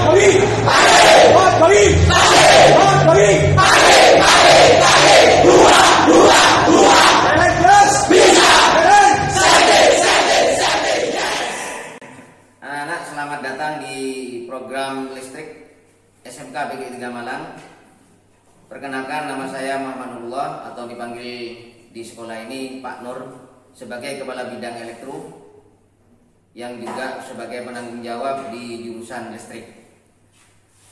Anak-anak, selamat datang di program listrik SMK PGRI 3 Malang. Perkenalkan, nama saya Muhammad Nurullah atau dipanggil di sekolah ini Pak Nur, sebagai Kepala Bidang Elektro yang juga sebagai penanggung jawab di jurusan listrik.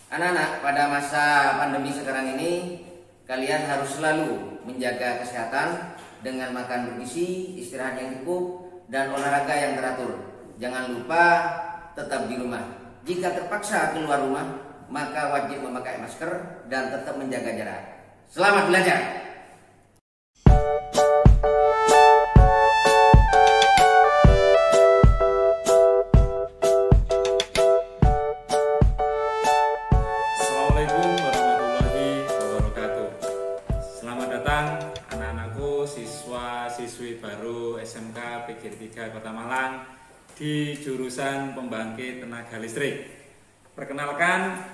Anak-anak, pada masa pandemi sekarang ini kalian harus selalu menjaga kesehatan dengan makan bergizi, istirahat yang cukup, dan olahraga yang teratur. Jangan lupa tetap di rumah. Jika terpaksa keluar rumah, maka wajib memakai masker dan tetap menjaga jarak. Selamat belajar. Assalamualaikum warahmatullahi wabarakatuh. Selamat datang anak-anakku, siswa-siswi baru SMK PGRI 3 Kota Malang di jurusan pembangkit tenaga listrik. Perkenalkan,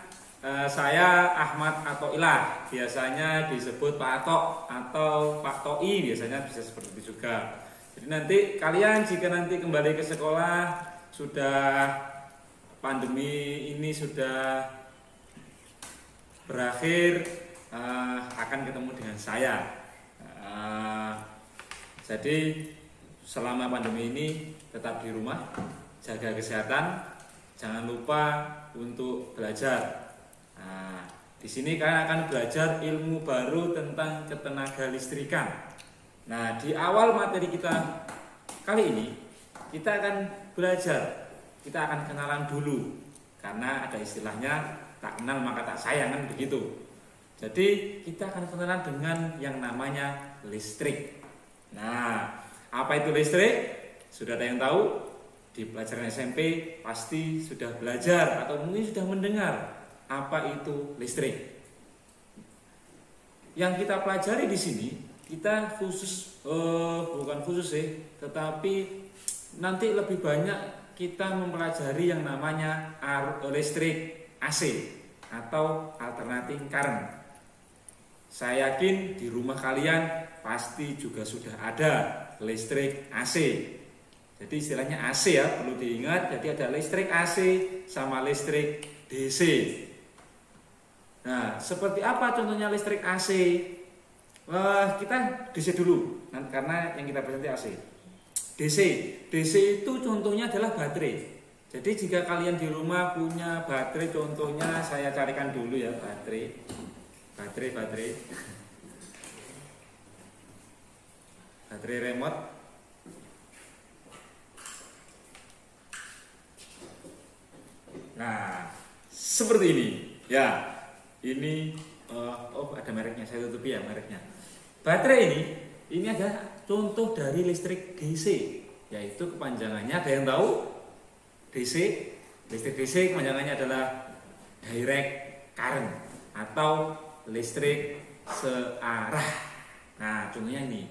saya Ahmad Atoilah, biasanya disebut Pak Atok atau Pak Toi, biasanya bisa seperti itu juga. Jadi nanti kalian jika nanti kembali ke sekolah, sudah pandemi ini sudah berakhir, akan ketemu dengan saya. Jadi selama pandemi ini tetap di rumah, jaga kesehatan, jangan lupa untuk belajar. Nah, di sini kalian akan belajar ilmu baru tentang ketenaga listrikan. Nah, di awal materi kita kali ini kita akan belajar, kita akan kenalan dulu, karena ada istilahnya tak kenal maka tak sayang, kan begitu. Jadi kita akan kenalan dengan yang namanya listrik. Nah, apa itu listrik? Sudah ada yang tahu? Di pelajaran SMP pasti sudah belajar atau mungkin sudah mendengar apa itu listrik. Yang kita pelajari di sini, kita bukan khusus tetapi nanti lebih banyak kita mempelajari yang namanya listrik AC atau alternating current. Saya yakin di rumah kalian pasti juga sudah ada listrik AC. Jadi istilahnya AC ya, perlu diingat. Jadi ada listrik AC sama listrik DC. Nah, seperti apa contohnya listrik AC? Kita DC dulu, karena yang kita presentasi AC. DC itu contohnya adalah baterai. Jadi jika kalian di rumah punya baterai, contohnya saya carikan dulu ya, baterai. Baterai remote. Nah, seperti ini. Ya, ini ada mereknya, saya tutupi ya mereknya. Baterai ini adalah contoh dari listrik DC, yaitu kepanjangannya ada yang tahu? DC. Listrik DC kepanjangannya adalah direct current atau listrik searah. Nah, contohnya ini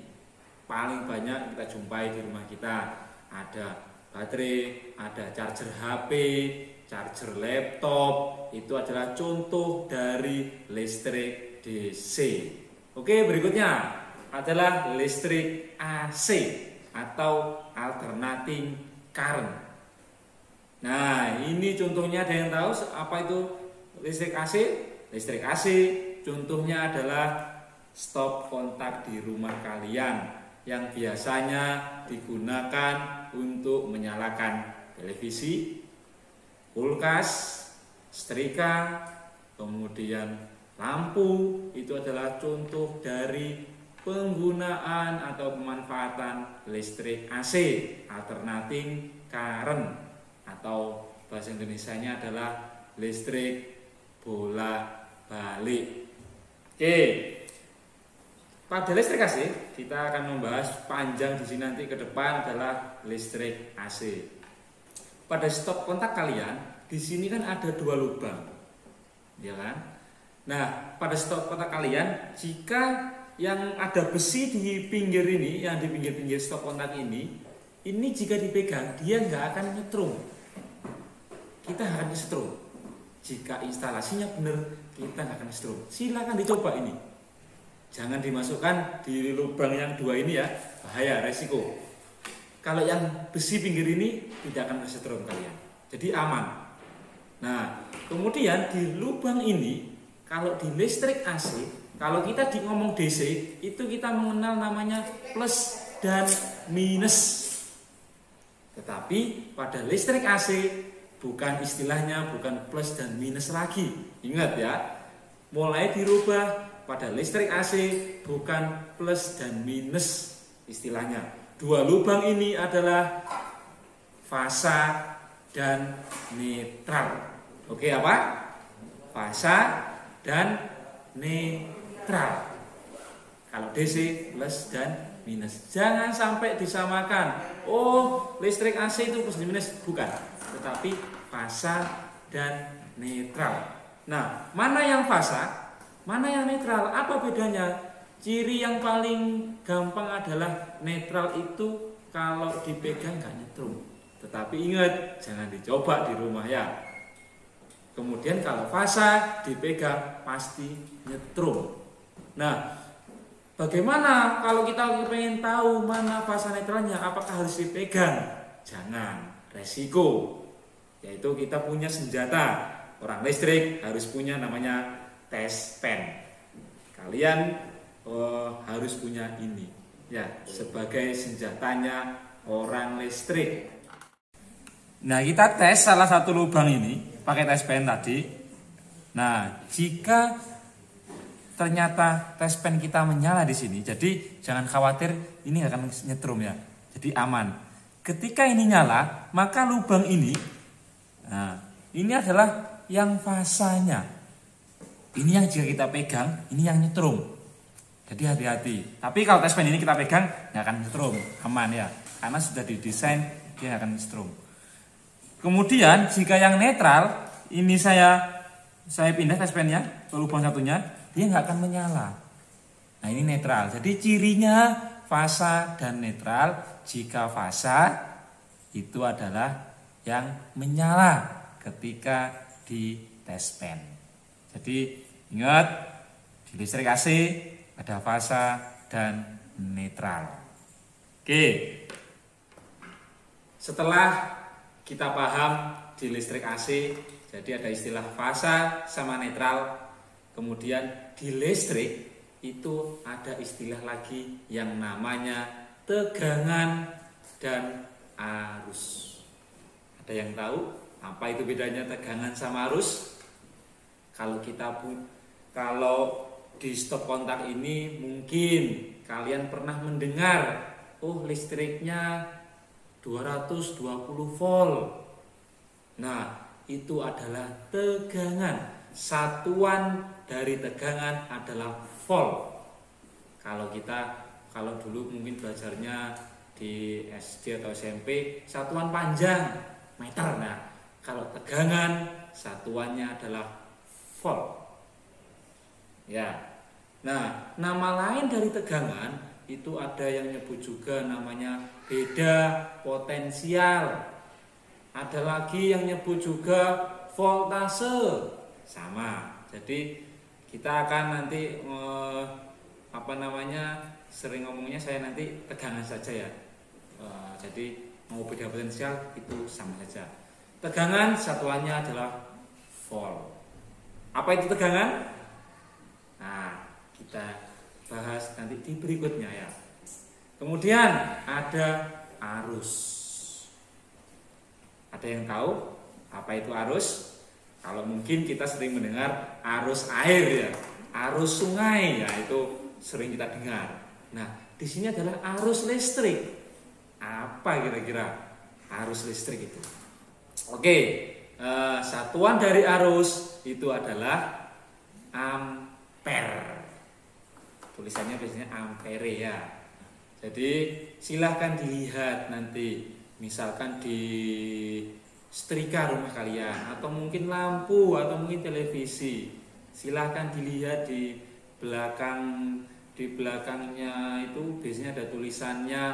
paling banyak kita jumpai di rumah kita. Ada baterai, ada charger HP, charger laptop, itu adalah contoh dari listrik DC. Oke, berikutnya adalah listrik AC atau alternating current. Nah, ini contohnya ada yang tahu apa itu listrik AC? Listrik AC contohnya adalah stop kontak di rumah kalian yang biasanya digunakan untuk menyalakan televisi, kulkas, setrika, kemudian lampu. Itu adalah contoh dari penggunaan atau pemanfaatan listrik AC, alternating current, atau bahasa Indonesianya adalah listrik bola balik. Oke, pada listrik AC kita akan membahas panjang di sini nanti ke depan adalah listrik AC. Pada stop kontak kalian di sini kan ada 2 lubang, ya kan? Nah, pada stop kontak kalian, jika yang ada besi di pinggir ini, yang di pinggir-pinggir stop kontak ini jika dipegang dia nggak akan nyetrum. Kita akan nyetrum. jika instalasinya benar, kita nggak akan setrum. Silakan dicoba ini. Jangan dimasukkan di lubang yang 2 ini ya, bahaya, resiko. Kalau yang besi pinggir ini tidak akan kesetrum kalian. Jadi aman. Nah, kemudian di lubang ini, kalau di listrik AC, kalau kita ngomong DC, itu kita mengenal namanya plus dan minus. Tetapi pada listrik AC bukan istilahnya bukan plus dan minus lagi. Ingat ya, mulai dirubah pada listrik AC bukan plus dan minus istilahnya. 2 lubang ini adalah fasa dan netral. Oke apa? Fasa dan netral. Kalau DC plus dan minus. Jangan sampai disamakan. Oh, listrik AC itu plus dan minus, bukan. Tetapi fasa dan netral. Nah, mana yang fasa? Mana yang netral? Apa bedanya? Ciri yang paling gampang adalah netral itu kalau dipegang nggak nyetrum. Tetapi ingat, jangan dicoba di rumah ya. Kemudian kalau fasa dipegang pasti nyetrum. Nah, bagaimana kalau kita ingin tahu mana fasa netralnya? Apakah harus dipegang? Jangan, resiko. Yaitu kita punya senjata. Orang listrik harus punya namanya test pen. Kalian harus punya ini ya, sebagai senjatanya orang listrik. Nah, kita tes salah satu lubang ini pakai test pen tadi. Nah, jika ternyata test pen kita menyala di sini, jadi jangan khawatir, ini akan nyetrum ya. Jadi aman. Ketika ini nyala, maka lubang ini, nah, ini adalah yang fasanya. Ini yang jika kita pegang, ini yang nyetrum. Jadi hati-hati. Tapi kalau test pen ini kita pegang, nggak akan nyetrum, aman ya. Karena sudah didesain dia nggak akan nyetrum. Kemudian jika yang netral, ini saya pindah test pennya ke lubang satunya, dia nggak akan menyala. Nah, ini netral. Jadi cirinya fasa dan netral. Jika fasa itu adalah yang menyala ketika di test pen. Jadi ingat, di listrik AC ada fasa dan netral. Oke. Setelah kita paham di listrik AC, jadi ada istilah fasa sama netral. Kemudian di listrik itu ada istilah lagi yang namanya tegangan dan arus. Ada yang tahu apa itu bedanya tegangan sama arus? Kalau di stop kontak ini mungkin kalian pernah mendengar, oh listriknya 220 volt. Nah, itu adalah tegangan. Satuan dari tegangan adalah volt. Kalau dulu mungkin belajarnya di SD atau SMP, satuan panjang meter. Nah, kalau tegangan satuannya adalah volt. Ya. Nah, nama lain dari tegangan itu ada yang nyebut juga namanya beda potensial. Ada lagi yang nyebut juga voltase. Sama. Jadi kita akan nanti sering ngomongnya saya nanti tegangan saja ya. Jadi mau beda potensial itu sama saja. Tegangan satuannya adalah volt. Apa itu tegangan? Nah, kita bahas nanti di berikutnya ya. Kemudian ada arus. Ada yang tahu apa itu arus? Kalau mungkin kita sering mendengar arus air ya, arus sungai ya, itu sering kita dengar. Nah, di sini adalah arus listrik. Apa kira-kira arus listrik itu? Oke, satuan dari arus itu adalah ampere. Tulisannya biasanya ampere ya. Jadi silahkan dilihat nanti, misalkan di setrika rumah kalian, atau mungkin lampu, atau mungkin televisi. Silahkan dilihat di belakangnya itu biasanya ada tulisannya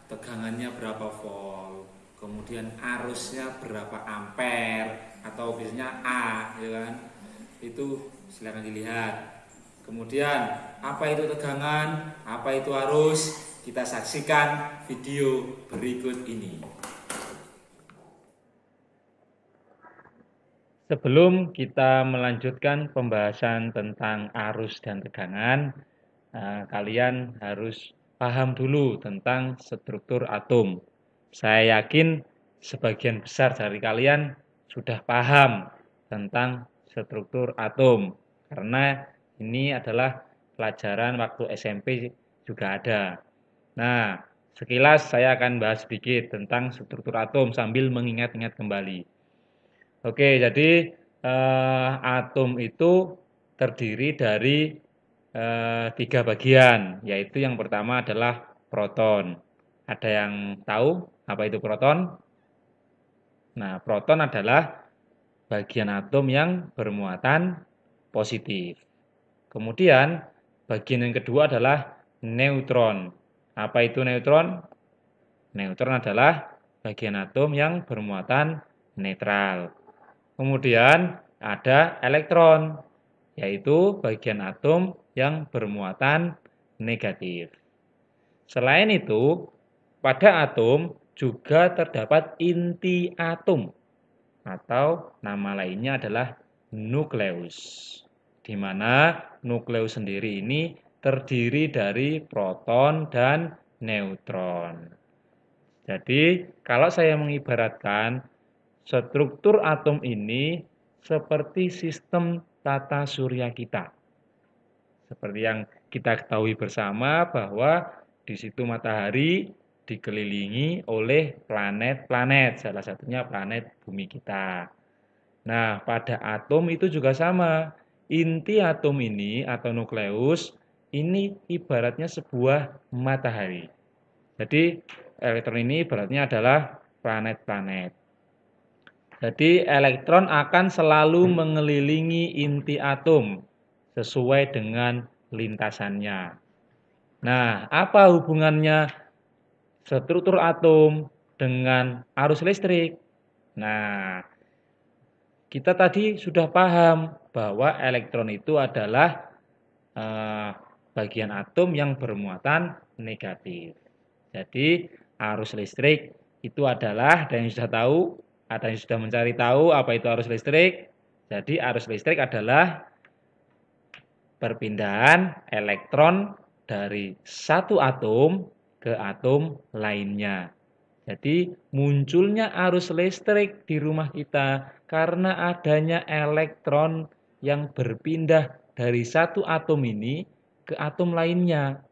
tegangannya berapa volt, kemudian arusnya berapa ampere atau biasanya A, ya kan? Itu silakan dilihat. Kemudian apa itu tegangan, apa itu arus, kita saksikan video berikut ini. Sebelum kita melanjutkan pembahasan tentang arus dan tegangan, kalian harus paham dulu tentang struktur atom. Saya yakin sebagian besar dari kalian sudah paham tentang struktur atom, karena ini adalah pelajaran waktu SMP juga ada. Nah, sekilas saya akan bahas sedikit tentang struktur atom sambil mengingat-ingat kembali. Oke, jadi atom itu terdiri dari 3 bagian, yaitu yang pertama adalah proton. Ada yang tahu apa itu proton? Nah, proton adalah bagian atom yang bermuatan positif. Kemudian, bagian yang kedua adalah neutron. Apa itu neutron? Neutron adalah bagian atom yang bermuatan netral. Kemudian ada elektron, yaitu bagian atom yang bermuatan negatif. Selain itu, pada atom juga terdapat inti atom, atau nama lainnya adalah nukleus, di mana nukleus sendiri ini terdiri dari proton dan neutron. Jadi, kalau saya mengibaratkan struktur atom ini seperti sistem tata surya kita. Seperti yang kita ketahui bersama bahwa di situ matahari dikelilingi oleh planet-planet, salah satunya planet bumi kita. Nah, pada atom itu juga sama. Inti atom ini atau nukleus ini ibaratnya sebuah matahari. Jadi, elektron ini ibaratnya adalah planet-planet. Jadi elektron akan selalu mengelilingi inti atom sesuai dengan lintasannya. Nah, apa hubungannya struktur atom dengan arus listrik? Nah, kita tadi sudah paham bahwa elektron itu adalah bagian atom yang bermuatan negatif. Jadi arus listrik itu adalah, ada yang sudah tahu, ada yang sudah mencari tahu apa itu arus listrik. Jadi arus listrik adalah perpindahan elektron dari satu atom ke atom lainnya. Jadi munculnya arus listrik di rumah kita karena adanya elektron yang berpindah dari satu atom ini ke atom lainnya.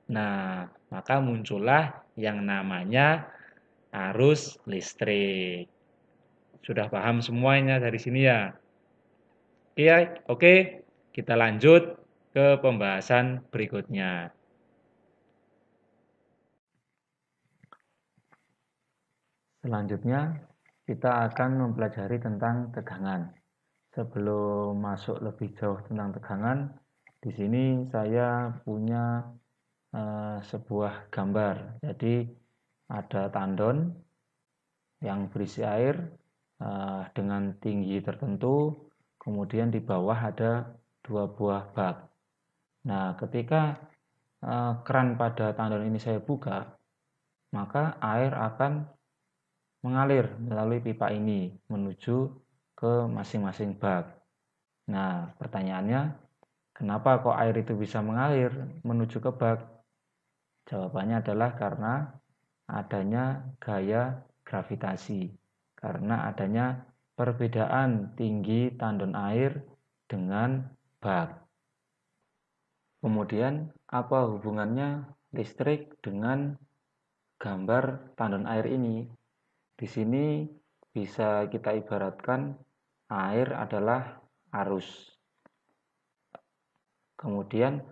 Nah, maka muncullah yang namanya arus listrik. Sudah paham semuanya dari sini ya? Oke, kita lanjut ke pembahasan berikutnya. Selanjutnya, kita akan mempelajari tentang tegangan. Sebelum masuk lebih jauh tentang tegangan, di sini saya punya sebuah gambar. Jadi ada tandon yang berisi air dengan tinggi tertentu, kemudian di bawah ada 2 buah bak. Nah, ketika keran pada tandon ini saya buka, maka air akan mengalir melalui pipa ini menuju ke masing-masing bak. Nah, pertanyaannya, kenapa kok air itu bisa mengalir menuju ke bak? Jawabannya adalah karena adanya gaya gravitasi, karena adanya perbedaan tinggi tandon air dengan bak. Kemudian, apa hubungannya listrik dengan gambar tandon air ini? Di sini bisa kita ibaratkan air adalah arus. Kemudian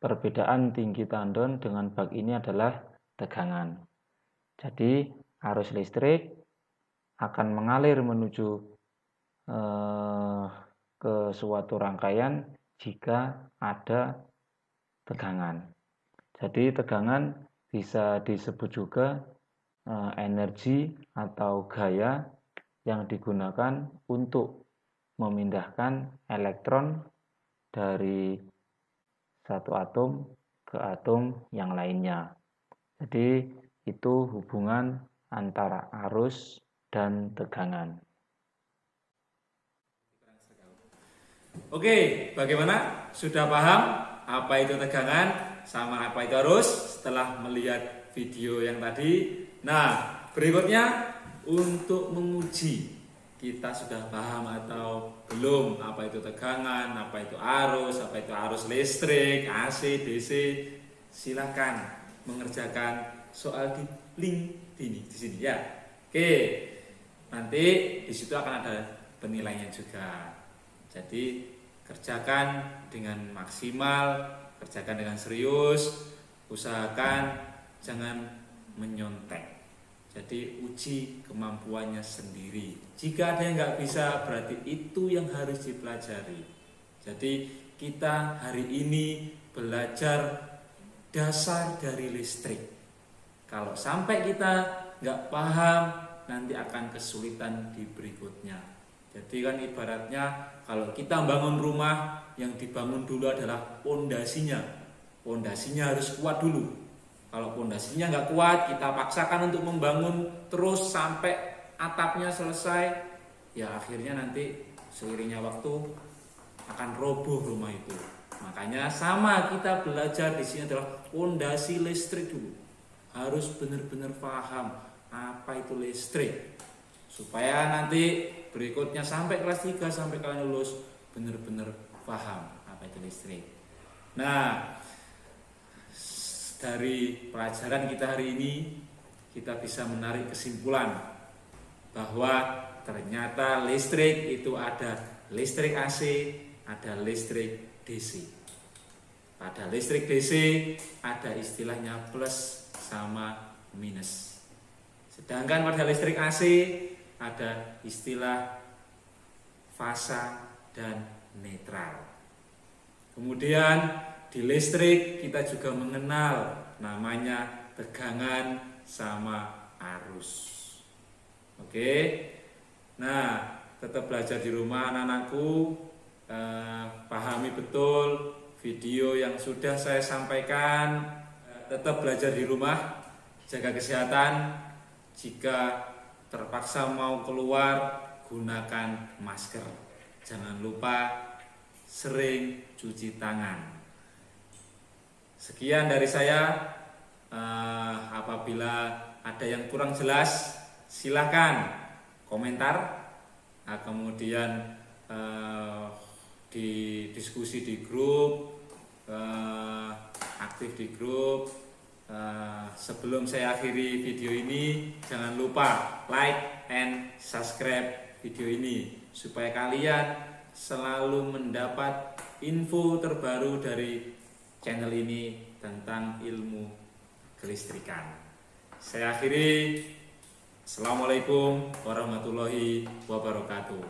perbedaan tinggi tandon dengan bak ini adalah tegangan. Jadi arus listrik akan mengalir menuju ke suatu rangkaian jika ada tegangan. Jadi tegangan bisa disebut juga energi atau gaya yang digunakan untuk memindahkan elektron dari satu atom ke atom yang lainnya. Jadi itu hubungan antara arus dan tegangan. Oke, bagaimana? Sudah paham apa itu tegangan sama apa itu arus setelah melihat video yang tadi? Nah, berikutnya untuk menguji kita sudah paham atau belum apa itu tegangan, apa itu arus listrik, AC, DC. Silakan mengerjakan soal di link ini di sini ya. Oke. Nanti di situ akan ada penilaiannya juga. Jadi kerjakan dengan maksimal, kerjakan dengan serius, usahakan jangan menyontek. Jadi uji kemampuannya sendiri. Jika ada yang nggak bisa, berarti itu yang harus dipelajari. Jadi kita hari ini belajar dasar dari listrik. Kalau sampai kita nggak paham, nanti akan kesulitan di berikutnya. Jadi kan ibaratnya kalau kita bangun rumah, yang dibangun dulu adalah pondasinya. Pondasinya harus kuat dulu. Kalau pondasinya nggak kuat, kita paksakan untuk membangun terus sampai atapnya selesai, ya akhirnya nanti seiringnya waktu akan roboh rumah itu. Makanya sama kita belajar di sini adalah pondasi listrik dulu. Harus benar-benar paham apa itu listrik. Supaya nanti berikutnya sampai kelas 3 sampai kalian lulus benar-benar paham apa itu listrik. Nah, dari pelajaran kita hari ini kita bisa menarik kesimpulan bahwa ternyata listrik itu ada listrik AC, ada listrik DC. Pada listrik DC ada istilahnya plus sama minus. Sedangkan pada listrik AC ada istilah fasa dan netral. Kemudian di listrik kita juga mengenal namanya tegangan sama arus. Oke. Nah, tetap belajar di rumah anak-anakku, pahami betul video yang sudah saya sampaikan. Tetap belajar di rumah, jaga kesehatan. Jika terpaksa mau keluar, gunakan masker. Jangan lupa sering cuci tangan. Sekian dari saya. Apabila ada yang kurang jelas, silakan komentar. Kemudian diskusi di grup, aktif di grup. Sebelum saya akhiri video ini, jangan lupa like and subscribe video ini supaya kalian selalu mendapat info terbaru dari channel ini tentang ilmu kelistrikan. Saya akhiri. Assalamualaikum warahmatullahi wabarakatuh.